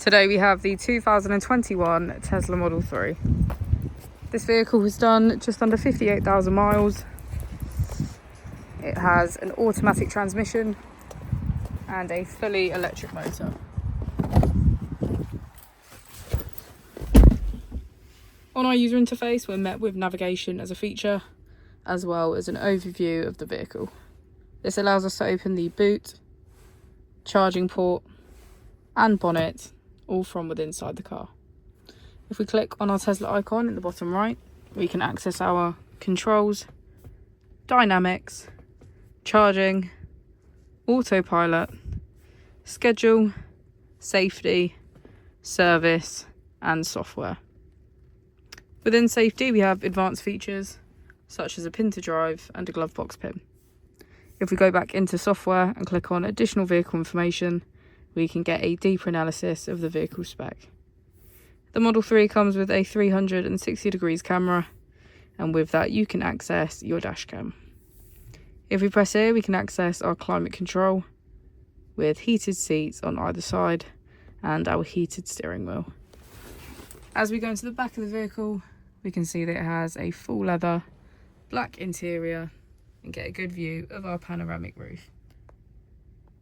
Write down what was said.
Today we have the 2021 Tesla Model 3. This vehicle has done just under 58,000 miles. It has an automatic transmission and a fully electric motor. On our user interface, we're met with navigation as a feature, as well as an overview of the vehicle. This allows us to open the boot, charging port and bonnet, all from within inside the car. If we click on our Tesla icon in the bottom right, we can access our controls, dynamics, charging, autopilot, schedule, safety, service and software. Within safety, we have advanced features such as a pin to drive and a glove box pin. If we go back into software and click on additional vehicle information, we can get a deeper analysis of the vehicle spec. The Model 3 comes with a 360 degrees camera, and with that you can access your dash cam. If we press here, we can access our climate control with heated seats on either side and our heated steering wheel. As we go into the back of the vehicle, we can see that it has a full leather black interior and get a good view of our panoramic roof.